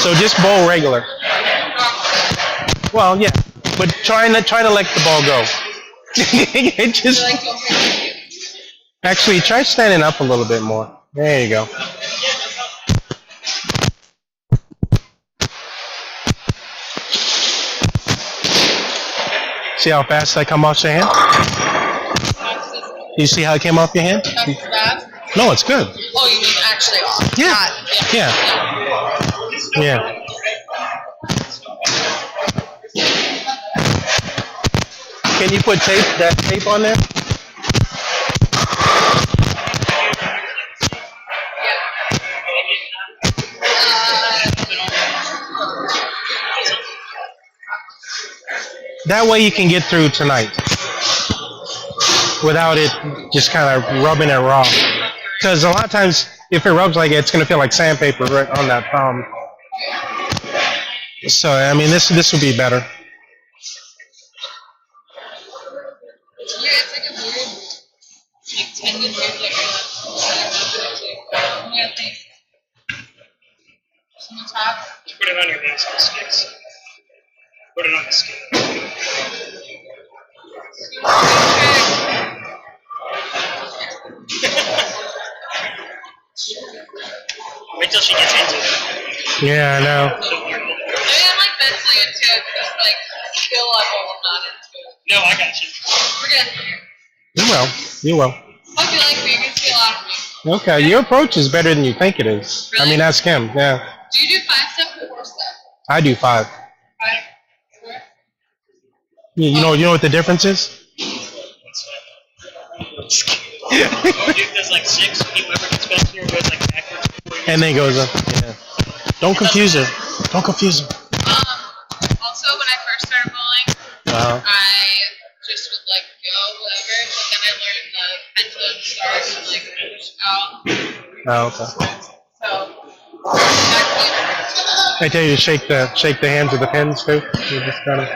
So just bowl regular. Well, yeah, but try to let the ball go. It just actually try standing up a little bit more. There you go. See how fast that come off your hand? You see how it came off your hand? That's fast? No, it's good. Oh, you mean actually off? Yeah. Not, Yeah. Can you put that tape on there? That way you can get through tonight without it just kind of rubbing it raw. Because a lot of times, if it rubs like it, it's going to feel like sandpaper right on that palm. So, I mean, this would be better. Yeah, it's like a weird, like, tendon weird, like, on the top. Just put it on your knees on the sticks. Put it on the skin. Wait till she gets into it. Yeah, I know. I mean, I'm like mentally into it, just like skill level, I'm not into it. No, I got you. We're getting there. You will. You will. I feel like you can see a lot of me. Okay, your approach is better than you think it is. Really? I mean, ask him. Yeah. Do you do 5-step or 4-step? I do 5. 5? 4? You know what the difference is? Or dude does like 6, whoever gets best here goes like backwards. And then goes up. Yeah. Don't confuse her. Don't confuse her. Also, when I first started bowling, I just would like go whatever, but then I learned the pendulum start and like push out. Oh, okay. So exactly. I tell you to shake the hands of the pins too. You just gotta.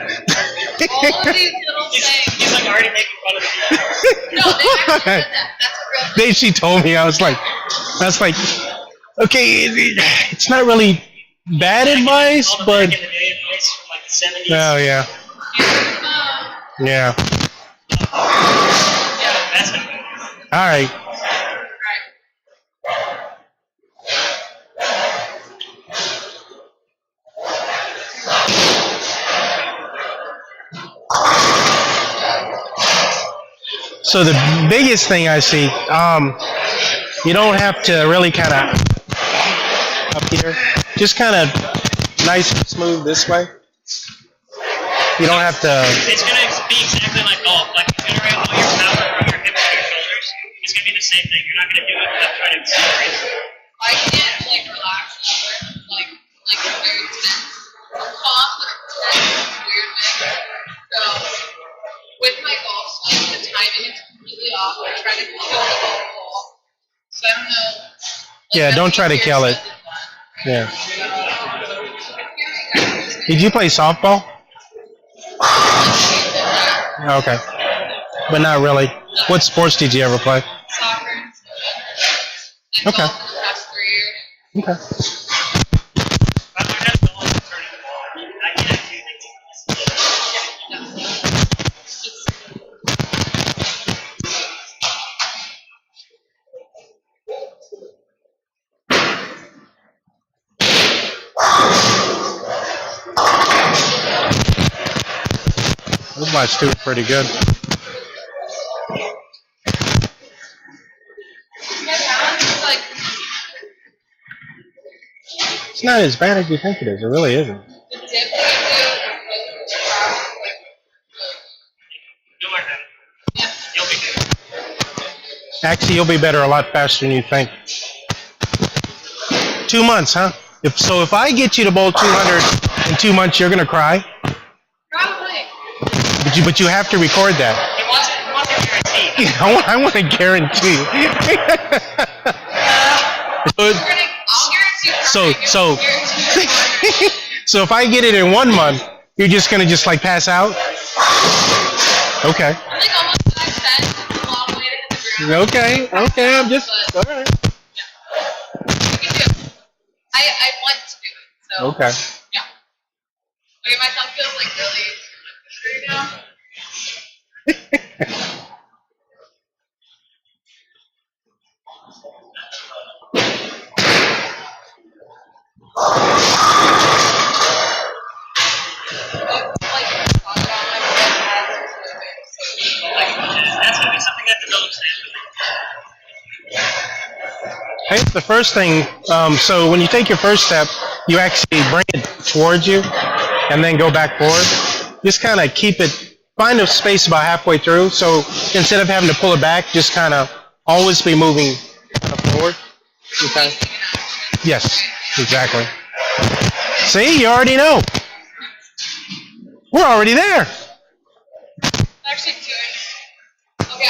All of these little things. He's like already making fun of the No, they actually did that. That's a real thing. She told me, I was like, okay, it's not really bad advice, all the but. back in the day advice from like the 70s. Oh yeah. Yeah. Yeah, that's it. All right. So the biggest thing I see, you don't have to really kind of up here, just kind of nice and smooth this way. You don't have to. It's going to be exactly like golf. Like you generate all your power from your hips to your shoulders. It's going to be the same thing. You're not going to do it without trying to accelerate. I can't like relax ever. Like very tense. I'm calm, but tense, weird mix. So with my golf swing, the timing is completely off. I try to kill the golf ball. So I don't know. Yeah, don't try to kill it. Yeah. Did you play softball? Okay. But not really. What sports did you ever play? Soccer and swimming. And Okay. golf in the past 3 years. Okay. I learned how to golf and turning the ball. I can't do This might do pretty good. Like, It's not as bad as you think it is. It really isn't. the dip that I You'll learn how to. yeah. You'll be good. Actually, you'll be better a lot faster than you think. 2 months, huh? If I get you to bowl 200 in 2 months, you're gonna cry. Probably. But you have to record that. He wants a guarantee. I want a guarantee. I'll guarantee crying. So so if I get it in 1 month, you're just gonna like pass out? Okay. I'm like almost 5'10", it's a long way to hit the ground. Okay, I'm just But, all right. yeah. We can do it. I want to do it. So Okay. yeah. Like my thumb feels like really screwed now. That's gonna be something that develops naturally. Hey, the first thing, so when you take your first step, you actually bring it towards you and then go back forward. Just kind of keep it, find a space about halfway through. So instead of having to pull it back, just kind of always be moving kind of forward. Okay. Yes, exactly. See, you already know. We're already there. Actually doing. Okay,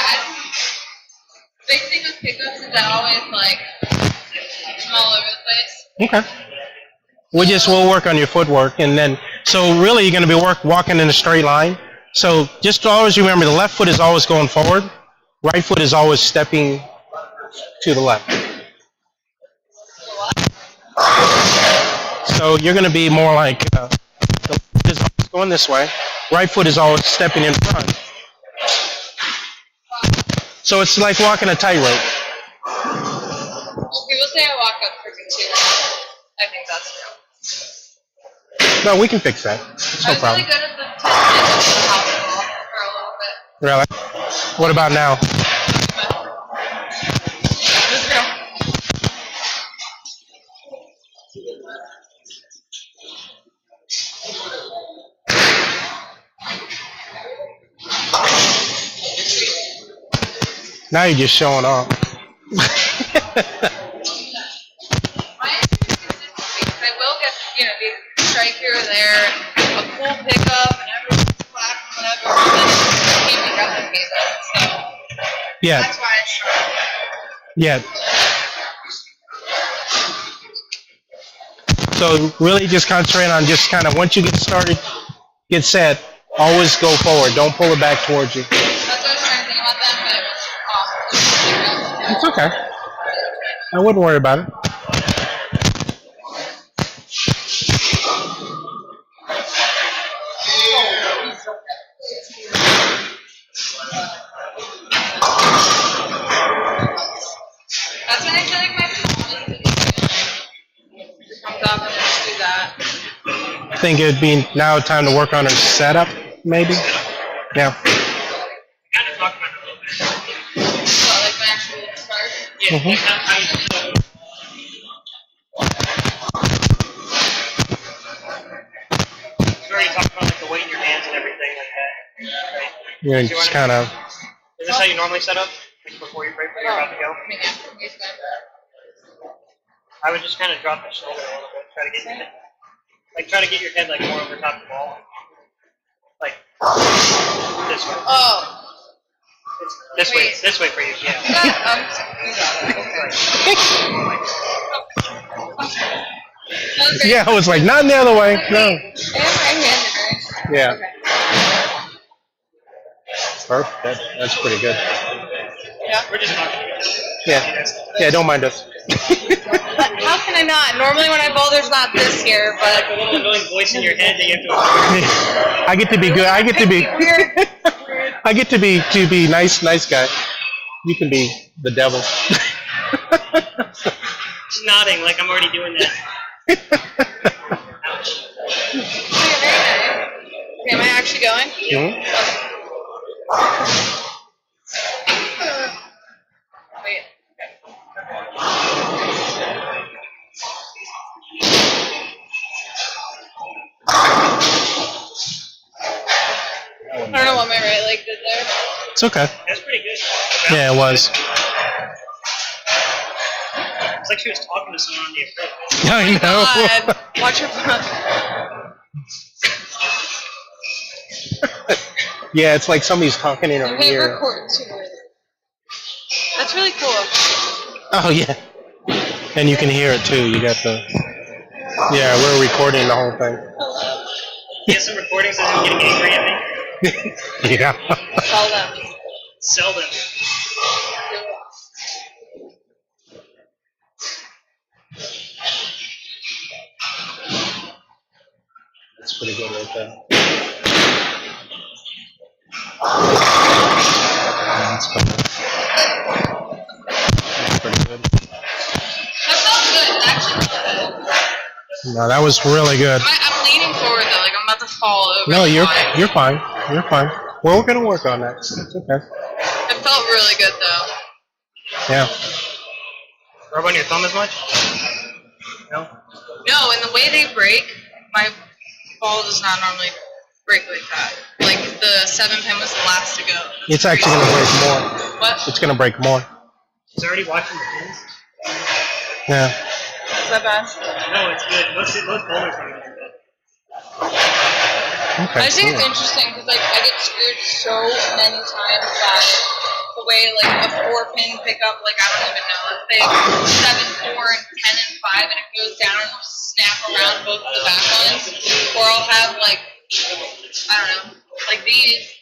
big thing with pickups is I always like I'm all over the place. Okay. We'll work on your footwork, and then so really you're going to be walking in a straight line. So just always remember the left foot is always going forward, right foot is always stepping to the left. So you're going to be more like the left foot is always going this way, right foot is always stepping in front. So it's like walking a tightrope. People say I walk up crooked too. I think that's true. No, we can fix that. It's no I was problem. really good at the 10 minutes of the house for a little bit. Really? What about now? Let's go. Now you're just showing off. My issue is consistency because I will get, the strike here or there, a cool pickup, and everyone's clapping, whatever, and then it can't be replicated. So Yeah. that's why I struggle. Yeah. So really just concentrate on just kind of once you get started, get set, always go forward. Don't pull it back towards you. That's what I was trying to think about that, but it was awesome. It's okay. I wouldn't worry about it. That's when I feel like my palm is comes up and just do that. I think it'd be now time to work on her setup, maybe. Yeah. Kind of talk about it a little bit. What, like my actual start? Yeah. Mhm. Like how you we already talked about like the weight in your hands and everything like that. Right? Yeah, just kind of. Is this how you normally set up? Like before you're about to go? I mean, yeah, it's fine. I would just kind of drop the shoulder a little bit, try to get your head, your head like more over top of the ball, like this way. Oh. This way, this way for you, yeah. Yeah, I was like, not in the other way. No. I am right-handed, right? Yeah. Okay. Perfect. That's pretty good. Yeah. We're just talking. Yeah. Yeah, don't mind us. How can I not? Normally when I bowl, there's not this here, but A little annoying voice in your head that you have to ignore. I get to be good. I get to be. I get to be nice guy. You can be the devil. She's nodding like I'm already doing that. Ouch. Okay, am I actually going? Mhm. Wait. I don't know what my right leg did there. It's okay. That's pretty good. Yeah, it was. It's like she was talking to someone on the approach. I know. God. Watch your butt. Yeah, it's like somebody's talking in her Hit ear. record too. That's really cool. Oh yeah. And you can hear it too. You got the. Yeah, we're recording the whole thing. You have some recordings of him getting angry at me. Yeah. Sell them. Sell them. That's pretty good right there. That's pretty good. That felt good. That actually felt good. No, that was really good. I'm leaning forward though, like I'm about to fall over. No, you're fine. You're fine. Well, we're gonna work on that. It's okay. It felt really good though. Yeah. Rub on your thumb as much? No? No, and the way they break, my ball does not normally break like that. Like the 7-pin was the last to go. It's actually gonna break more. What? It's gonna break more. He's already watching the pins. Yeah. Is that bad? No, it's good. Most bowlers are going to do that. Okay. I just think cool. it's interesting because like I get screwed so many times that the way like a 4-pin pickup, like I don't even know, let's say 7, 4, and 10 and 5, and it goes down and will snap around both of the back ones, or I'll have like I don't know, like these.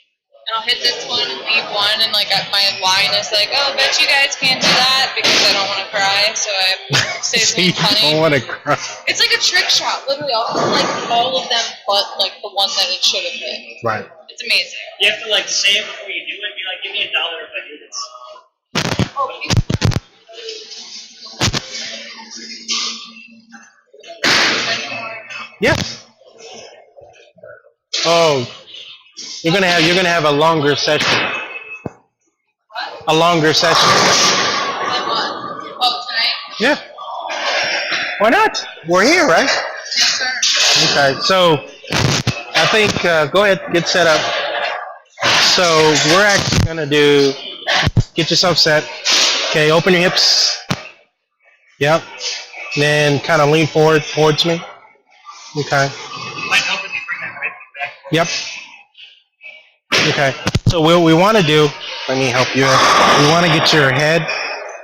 And I'll hit this one and leave one, and like my line is like, oh, bet you guys can't do that because I don't want to cry, so I say See, something funny. I don't want to cry. It's like a trick shot, literally. I'll hit like all of them, but like the one that it should have hit. Right. It's amazing. You have to like say it before you do it and be like, give me $1 if I do this. Oh, Yeah. Oh, you're gonna have a longer session. A longer session. like what? Oh, tonight? Yeah. Why not? We're here, right? Yes, sir. Okay. So I think go ahead, get set up. So we're actually gonna do. Get yourself set. Okay. Open your hips. Yep. Then kind of lean forward towards me. Okay. Might help if you bring that right back. Yep. Okay. So what we want to do, let me help you. We want to get your head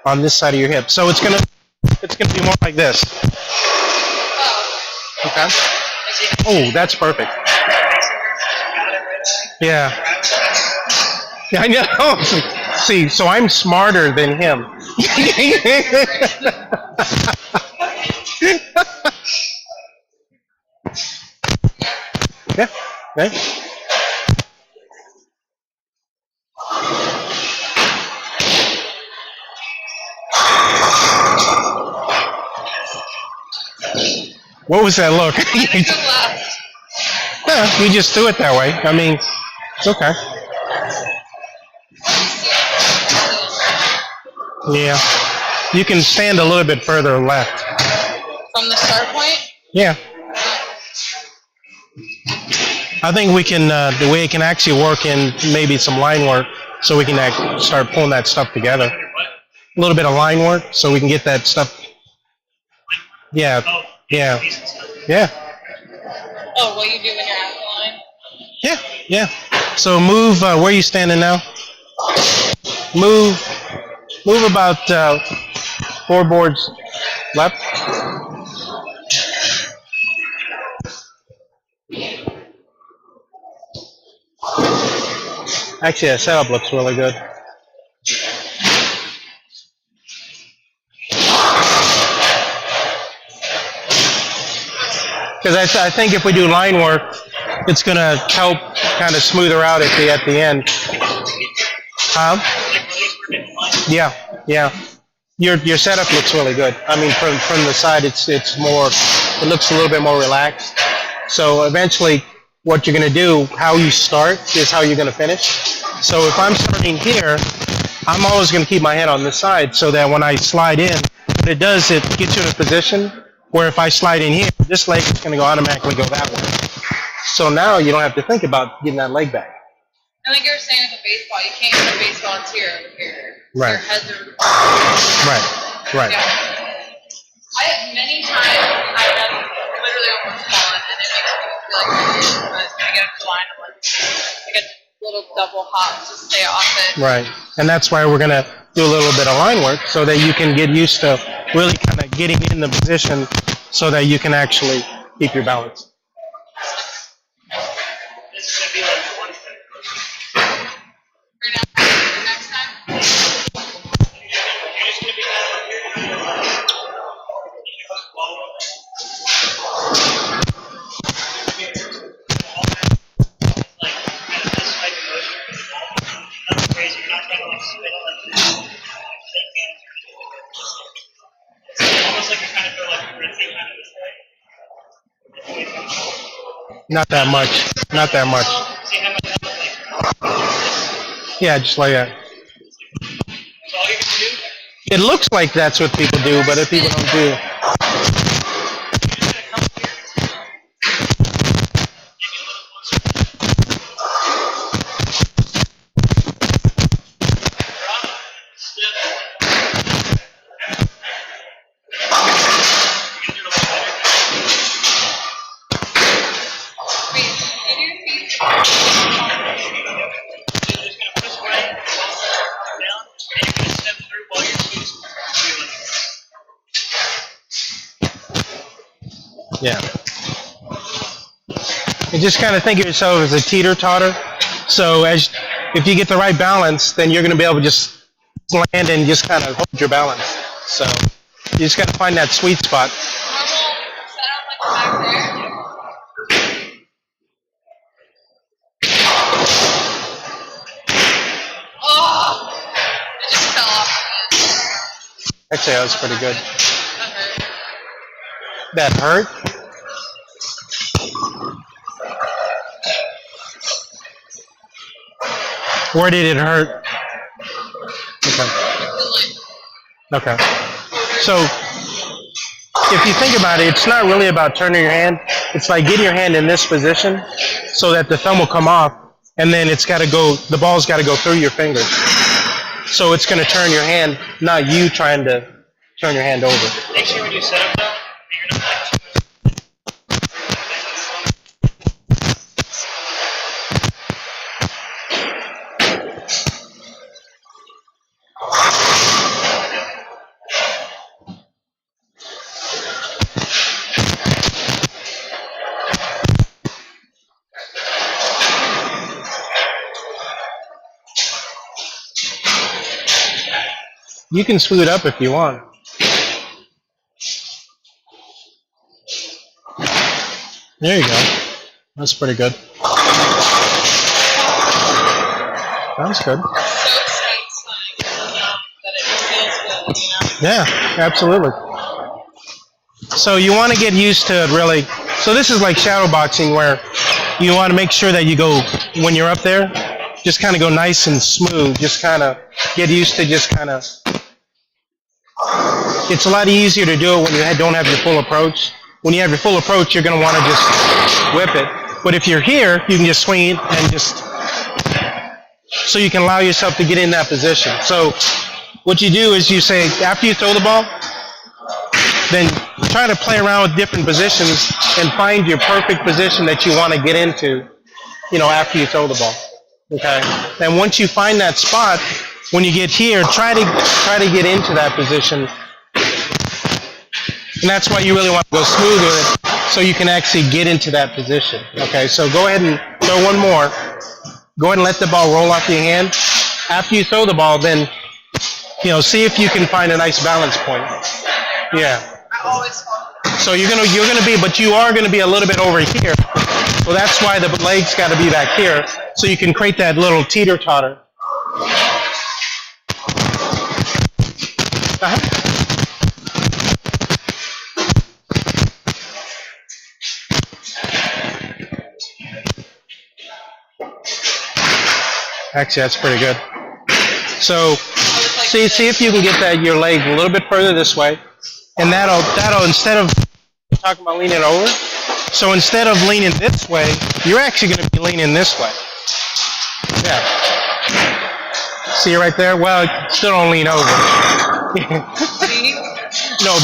on this side of your hip. So it's gonna be more like this. Oh, Okay. Oh, that's perfect. Yeah. Yeah, I know. See, so I'm smarter than him. Yeah. Okay. What was that look? I think the left. Yeah, you just do it that way. I mean, it's okay. Yeah. You can stand a little bit further left. From the start point? Yeah. I think we can, the way it can actually work in maybe some line work, so we can start pulling that stuff together. A little bit of line work, so we can get that stuff. Yeah. Yeah. Yeah. Oh, what you do when you're out the line? Yeah. Yeah. So move, where are you standing now? Move about 4 boards left. Actually, that setup looks really good. Because I think if we do line work, it's going to help kind of smooth her out at the end. Yeah, yeah. Your setup looks really good. I mean, from the side, it looks a little bit more relaxed. So eventually, what you're going to do, how you start is how you're going to finish. So if I'm starting here, I'm always going to keep my head on this side so that when I slide in, what it does, it gets you in a position where if I slide in here, this leg is going to automatically go that way. So now you don't have to think about getting that leg back. I think you were saying with a baseball, you can't hit a baseball until you're over here. Right. Your heads are... Right. Yeah. Many times I have literally almost fallen, and it makes me feel like but when I get up to the line, I'm like a little double hop to stay off it. Right. And that's why we're going to do a little bit of line work so that you can get used to really kind of getting in the position so that you can actually keep your balance. This is going to be like one thing. For now, next time. You're just going to be kind of up here. Not that much. Not that much. See how much that looks like? Yeah, just like that. That's all you're gonna do? It looks like that's what people do, but if people don't do. You're just gonna come up here. Get me a little closer. Drop. Step. You're gonna do it a little better. Wait, can you do your feet? You're just gonna push away, down, and you're gonna step through while you're squeezing. Yeah. And just kind of think of yourself as a teeter-totter. So if you get the right balance, then you're going to be able to just land and just kind of hold your balance. So you just got to find that sweet spot. Set up like back there. Oh! It just fell off my hand. Actually, that was pretty good. That hurt. That hurt? Where did it hurt? Okay. Okay. So, if you think about it, it's not really about turning your hand. It's like getting your hand in this position so that the thumb will come off, and then it's got to go, the ball's got to go through your fingers. So it's going to turn your hand, not you trying to turn your hand over. Make sure when you set up though, you're not like You can scoot up if you want. There you go. That's pretty good. That's good. So satisfying that it feels good, you know? Yeah, absolutely. So you want to get used to it really. So this is like shadow boxing where you want to make sure that you go, when you're up there, just kind of go nice and smooth. Just kind of get used to just kind of. It's a lot easier to do it when you don't have your full approach. When you have your full approach, you're going to want to just whip it. But if you're here, you can just swing it and just, so you can allow yourself to get in that position. So what you do is you say, after you throw the ball, then try to play around with different positions and find your perfect position that you want to get into, after you throw the ball. Okay? And once you find that spot, when you get here, try to get into that position. And that's why you really want to go smooth with it, so you can actually get into that position. Okay, so go ahead and throw one more. Go ahead and let the ball roll off your hand. After you throw the ball, then, see if you can find a nice balance point. Yeah. I always fall. So you're gonna be, but you are gonna be a little bit over here. So that's why the legs got to be back here, so you can create that little teeter-totter. Actually, that's pretty good. So, see if you can get your leg a little bit further this way, and that'll instead of talking about leaning over. So instead of leaning this way, you're actually going to be leaning this way. Yeah. See right there? Well, still don't lean over. No,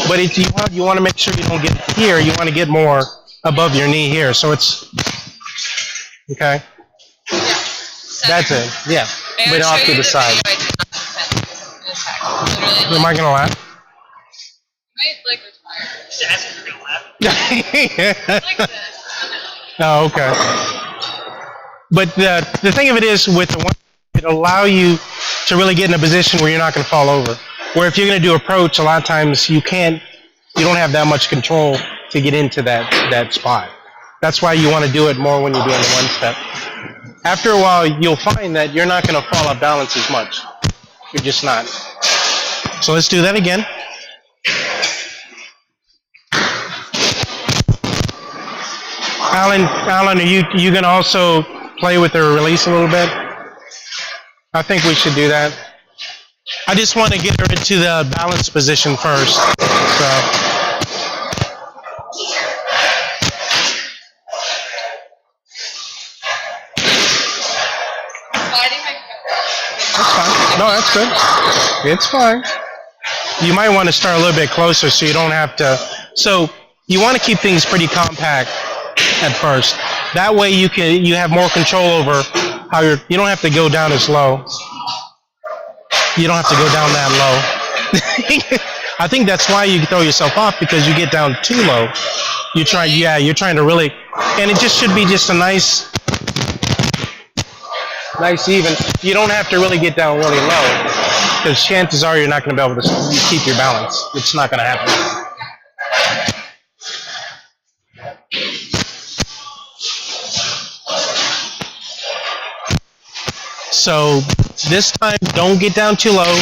but if you want to make sure you don't get here, you want to get more above your knee here. So it's okay. That's it. Yeah. But off to the side. Am I gonna laugh? Might retire. just ask if you're gonna laugh. Like this. Oh, okay. But the thing of it is, with the one, it'll allow you to really get in a position where you're not going to fall over. Where if you're going to do approach, a lot of times you don't have that much control to get into that spot. That's why you want to do it more when you're doing the one step. After a while, you'll find that you're not going to fall off balance as much. You're just not. So let's do that again. Alan, are you gonna also play with the release a little bit? I think we should do that. I just want to get her into the balance position first. So. That's fine. No, that's good. It's fine. You might want to start a little bit closer so you don't have to. So you want to keep things pretty compact at first. That way you have more control over how you don't have to go down as low. You don't have to go down that low. I think that's why you throw yourself off, because you get down too low. You're trying to really, and it just should be just a nice even. You don't have to really get down really low, because chances are you're not going to be able to keep your balance. It's not going to happen. So this time, don't get down too low.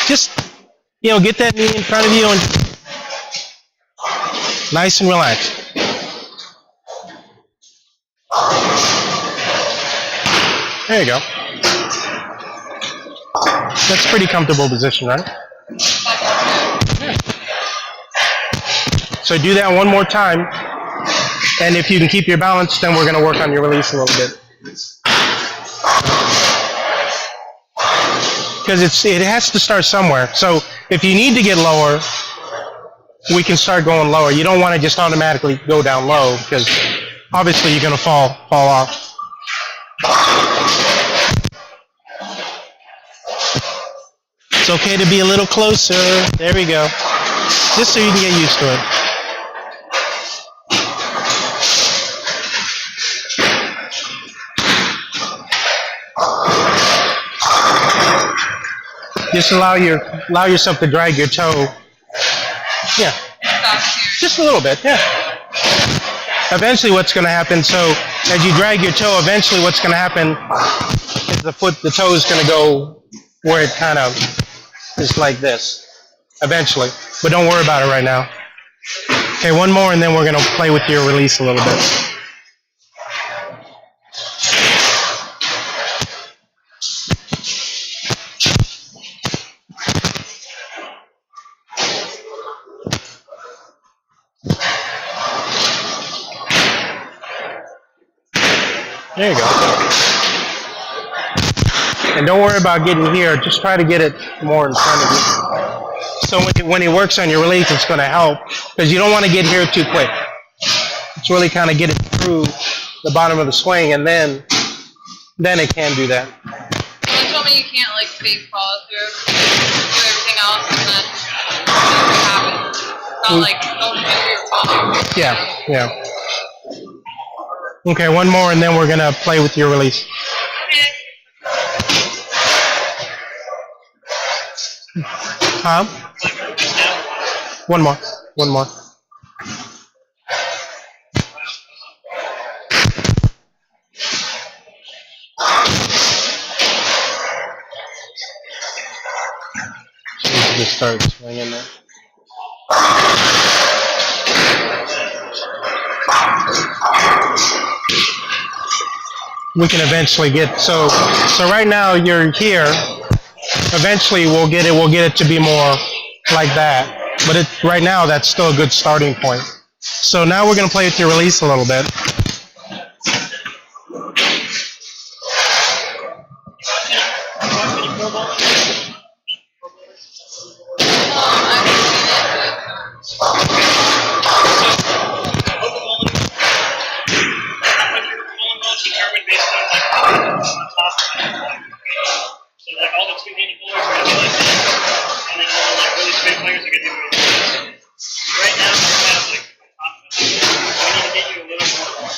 Just, get that knee in front of you and nice and relaxed. There you go. That's a pretty comfortable position, right? Yeah. So do that one more time, and if you can keep your balance, then we're going to work on your release a little bit. Because it has to start somewhere. So if you need to get lower, we can start going lower. You don't want to just automatically go down low, because obviously you're going to fall off. It's okay to be a little closer. There we go. Just so you can get used to it. Just allow yourself to drag your toe. Yeah. Just a little bit, yeah. Eventually what's going to happen, so as you drag your toe, eventually what's going to happen is the toe is going to go where it kind of is like this, eventually. But don't worry about it right now. Okay, one more, and then we're going to play with your release a little bit. There you go. And don't worry about getting here. Just try to get it more in front of you. So when it works on your release, it's going to help, because you don't want to get here too quick. It's really kind of get it through the bottom of the swing, and then it can do that. Someone told me you can't fake follow through, do everything else, and then nothing happens. It's not don't do your follow. Yeah. Okay, one more, and then we're going to play with your release. Huh? One more. Just start swinging there. We can eventually get, so right now you're here. Eventually we'll get it to be more like that. But right now that's still a good starting point. So now we're going to play with your release a little bit. Determined based on top. So all the 280 bowlers are going to be like this, and then all the really big players are going to do it. Right now we have top. We need to get you a little more.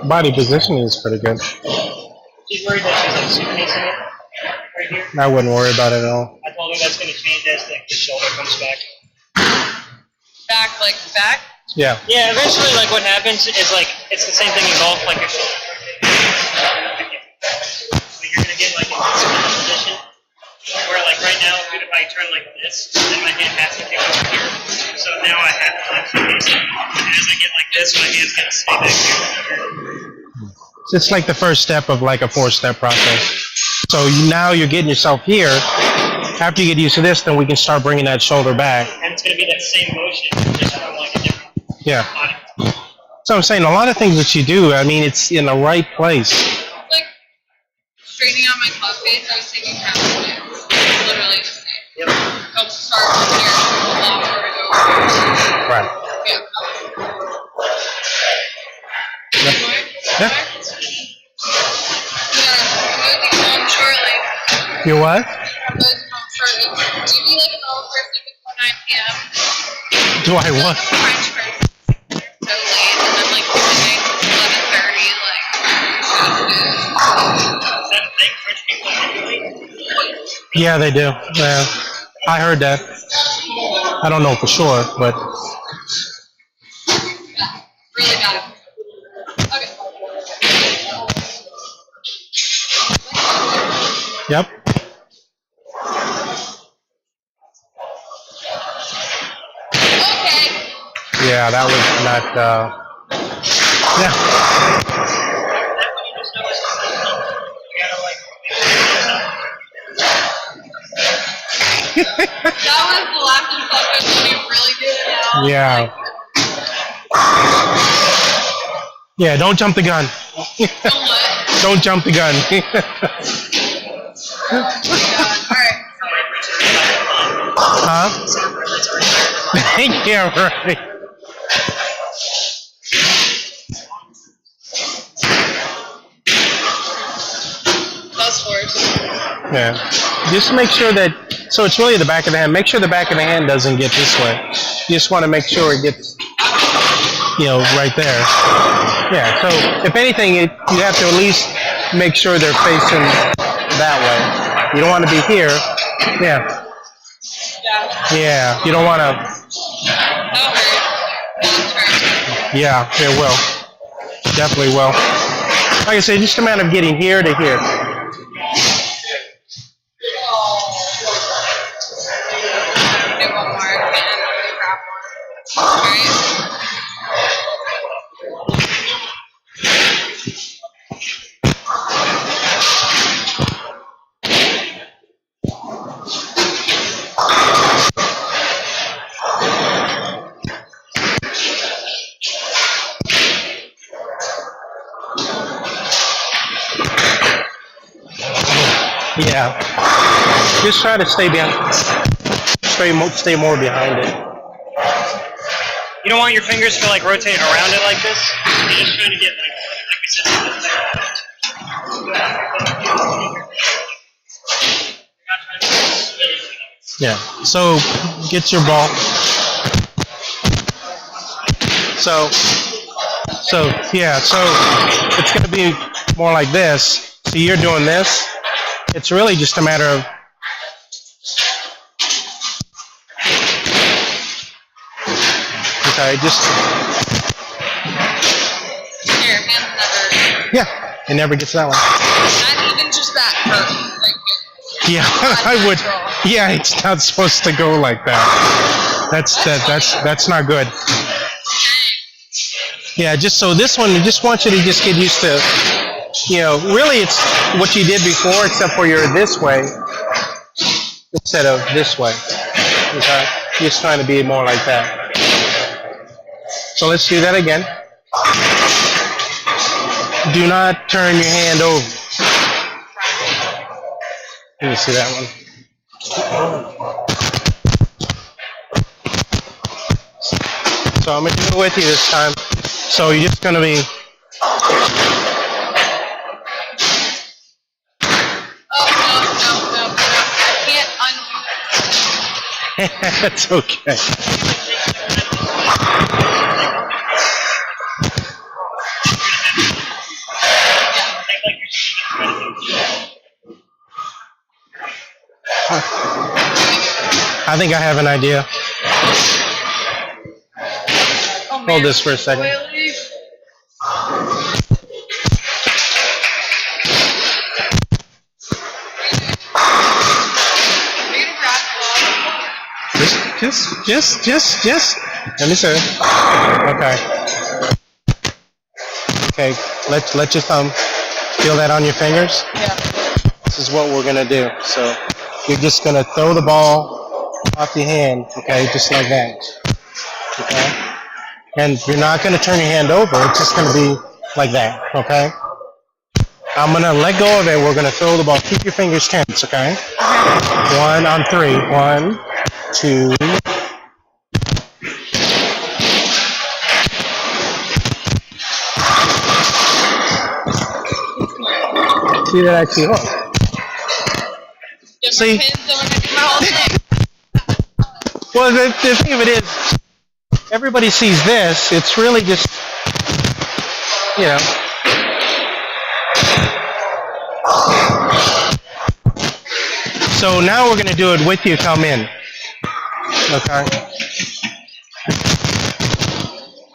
Body positioning is pretty good. She's worried that she's like suitcasing it right here. I wouldn't worry about it at all. I told her that's going to change as like the shoulder comes back. Back, like back? Yeah. Yeah, eventually, like what happens is like it's the same thing in golf, like your shoulder. So you're going to get like in this position where like right now, if I turn like this, then my hand has to kick over here. So now I have to like suitcase it. And as I get like this, my hand's going to stay back here. It's like the first step of like a 4-step process. So now you're getting yourself here. After you get used to this, then we can start bringing that shoulder back. And it's going to be that same motion, just from like a different body. So I'm saying a lot of things that you do, I mean, it's in the right place. Like, straightening out my club face, I was taking half of it. Literally the same. Yep. I'll start from here, walk over to over. Right. Yeah. Yeah. Shortly. You what? Do you be like a normal person before 9 p.m.? Do I what? Like a French person. So late, and then like today, 11:30, like. Is that a thing French people do? Yeah, they do. Yeah, I heard that. I don't know for sure, but. Really bad. Okay. Yep. Okay. Yeah, that was not. Yeah. That was the last and focus when you really do it now. Yeah. Yeah, don't jump the gun. Don't what? Don't jump the gun. Oh my god. Alright. Huh? Yeah, right. That's worse. Yeah. Just make sure that, so it's really the back of the hand. Make sure the back of the hand doesn't get this way. You just want to make sure it gets, right there. Yeah, so if anything, you have to at least make sure they're facing that way. You don't want to be here. Yeah. Yeah, you don't want to. That hurt. Yeah, it will. Definitely will. Like I said, just a matter of getting here to here. Do one more and grab one. Alright. Yeah. Just try to stay behind. Stay more behind it. You don't want your fingers to like rotate around it like this. You're just trying to get Yeah. So get your ball. So yeah. So it's going to be more like this. So you're doing this. It's really just a matter of. Okay, just. Here, hands never. Yeah, it never gets that one. Not even just that hurt. Like, Yeah, I would. Yeah, it's not supposed to go like that. That's not good. Yeah, just so this one, I just want you to just get used to. Really, it's what you did before, except for you're this way instead of this way. Okay, just trying to be more like that. So let's do that again. Do not turn your hand over. Let me see that one. So I'm going to do it with you this time. So you're just going to be... oh, no. I can't undo it. That's okay. I think I have an idea. Oh, man, Hold this for a second. oily. Are you gonna grab Just. Let me see. Okay. Okay. Let your thumb feel that on your fingers. Yeah. This is what we're gonna do. So you're just gonna throw the ball off your hand. Okay, just like that. Okay. And you're not gonna turn your hand over. It's just gonna be like that. Okay. I'm gonna let go of it. We're gonna throw the ball. Keep your fingers tense. Okay. One on three. 1, 2. See that actually works. Get See? my pins so I can do my whole thing. Well, the thing of it is, everybody sees this. It's really just, you know. So now we're going to do it with you. Come in. Okay.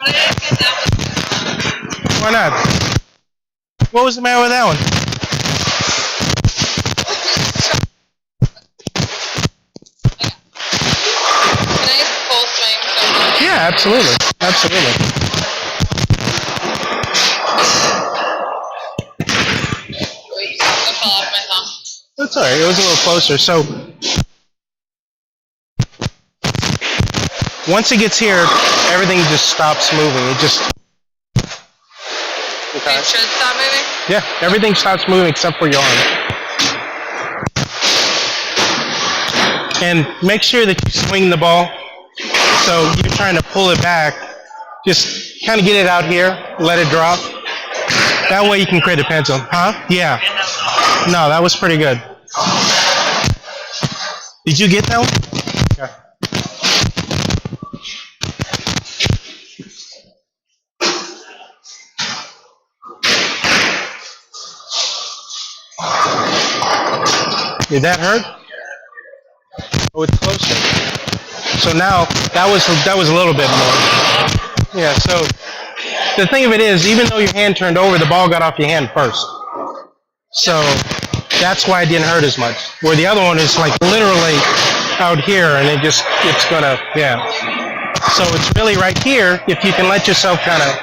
But I didn't get that one. Why not? What was the matter with that one? Nice full swing. So Yeah, absolutely. Absolutely. wait, I fell off my thumb. That's all right. It was a little closer. So once it gets here, everything just stops moving. It just... Okay. It should stop moving. Yeah, everything stops moving except for your arm. And make sure that you swing the ball. So you're trying to pull it back. Just kind of get it out here, let it drop. That way you can create a pencil. Huh? Yeah. No, that was pretty good. Did you get that one? Okay. Did that hurt? Oh, it's closer. So now that was a little bit more. Yeah. So the thing of it is, even though your hand turned over, the ball got off your hand first. So that's why it didn't hurt as much. Where the other one is like literally out here, and it's gonna, yeah. So it's really right here. If you can let yourself kind of.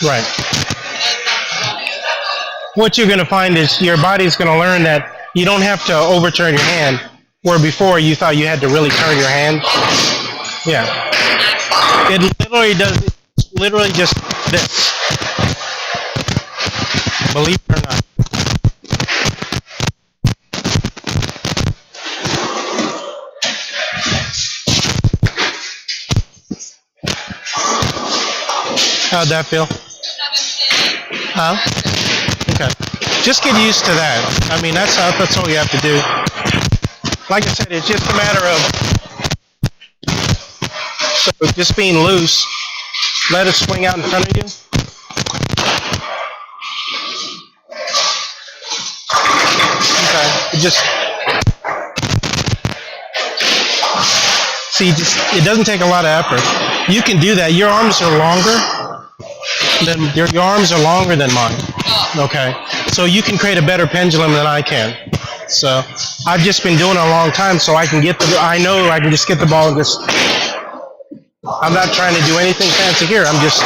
Right. What you're going to find is your body's going to learn that you don't have to overturn your hand, where before you thought you had to really turn your hand. Yeah. It literally does, it's literally just this. Believe it or not. How'd that feel? Huh? Okay. Just get used to that. I mean, that's all you have to do. Like I said, it's just a matter of just being loose. Let it swing out in front of you. Okay. It doesn't take a lot of effort. You can do that. Your arms are longer than mine. Okay. So you can create a better pendulum than I can. So I've just been doing it a long time, so I know I can just get the ball and just, I'm not trying to do anything fancy here. I'm just,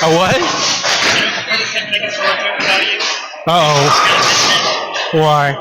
a what? Uh-oh. Why?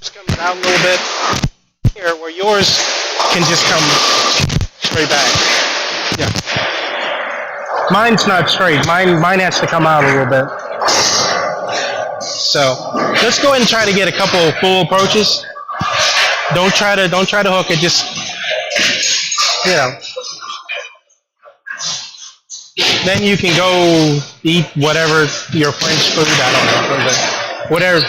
comes out a little bit here, where yours can just come straight back. Yeah. Mine's not straight. Mine has to come out a little bit. So let's go ahead and try to get a couple of full approaches. Don't try to hook it. Just, you know. Then you can go eat whatever your French food. I don't know, whatever.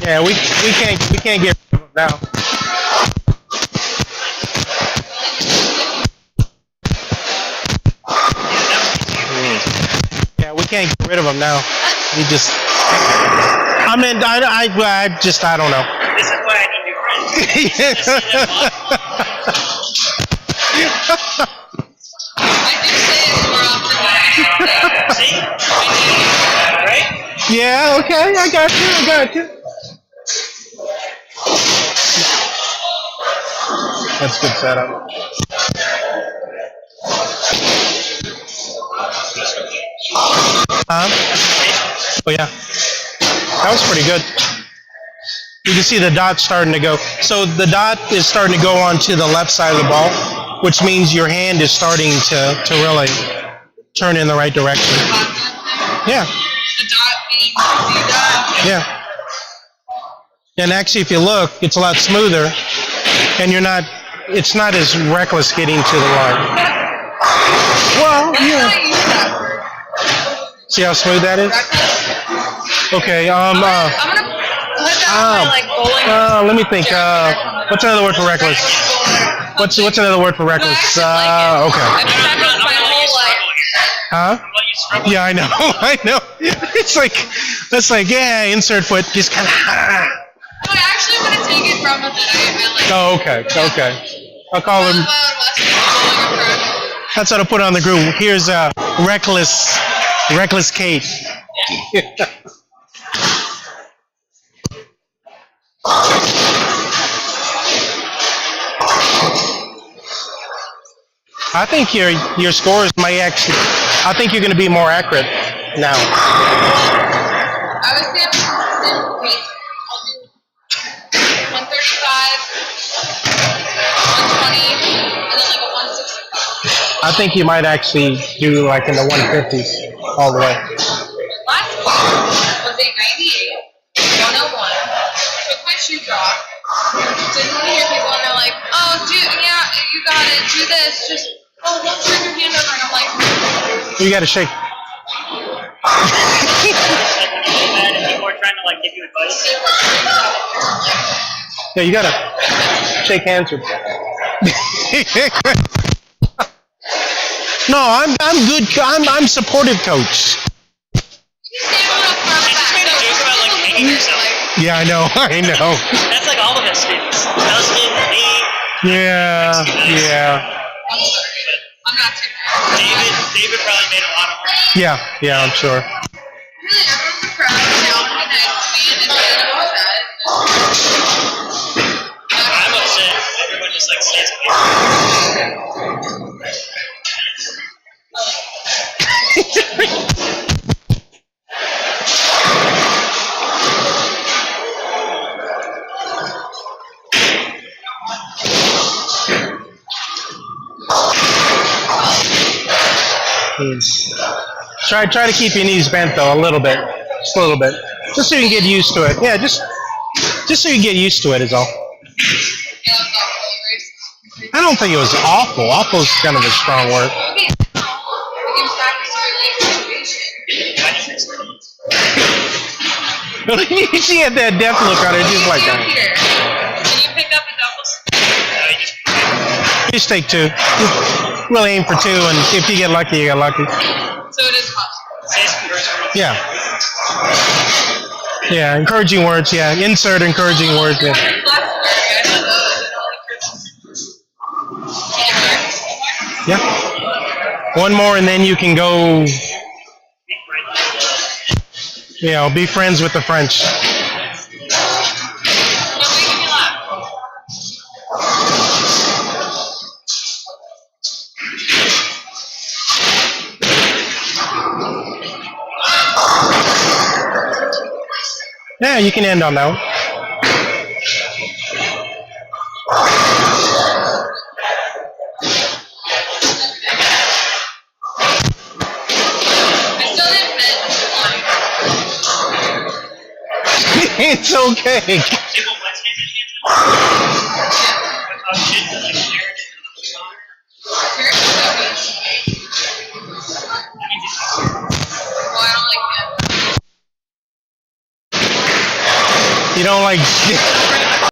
Yeah, we can't get rid of them now. Yeah, we can't get rid of them now. We just, I mean, I don't know. This is why I need new friends. I do say it more often than I See? Right? Yeah, okay, I got you. That's good setup. Huh? Oh yeah. That was pretty good. You can see the dot starting to go. So the dot is starting to go onto the left side of the ball, which means your hand is starting to really turn in the right direction. Yeah. The dot being the dot. Yeah. And actually, if you look, it's a lot smoother, and it's not as reckless getting to the line. Well, Why did yeah. I use that word? See how smooth that is? Reckless? Okay, I'm gonna put that on my like bowling. let me think. What's another word for reckless? What's another word for reckless? Okay. I've been reckless my whole life. Huh? Yeah, I know. I know. It's like, yeah, insert foot, just kind of. No, I actually want to take it from a bit. I like. Oh, okay. I'll call him. That's what I put on the group. Here's reckless Kate. I think your scores may actually. I think you're going to be more accurate now. I was saying, I'll do 135, 120, and then like a 165. I think you might actually do like in the 150s all the way. Last week was a 98, 101. Took my shoes off. Didn't hear people, and they're like, "Oh, yeah, you got it. Do this. Just, don't turn your hand over." And I'm like, You got to shake. Like when you do that and people are trying to like give you advice. Yeah, you got to shake hands with. No, I'm good. I'm supportive coach. you stand on a front I just made a joke about like hanging yourself. Yeah, I know. That's like all of us students. Dustin, me. Yeah. I'm sorry. I'm not too bad. David probably made a lot of work. Yeah, I'm sure. Really, everyone's surprised now and nice to me, and then I'm upset. Everyone just like stays away. Try to keep your knees bent though a little bit, just a little bit, just so you can get used to it. Yeah, just so you get used to it is all. I don't think it was awful. Awful is kind of a strong word. We can practice your leg. She had that death look on her, just like that. Can you pick up a double? Just take two. Really aim for two, and if you get lucky, you get lucky. So it is possible. Yeah. Yeah, encouraging words, yeah. Insert encouraging words. Yeah. Yeah. One more, and then you can go, be friends with the French. But we Yeah, you can end on that one. I still didn't mend one. It's okay. See what Wednesday is? Oh shit, like cleared it. Here's the Well, I don't like him. You don't like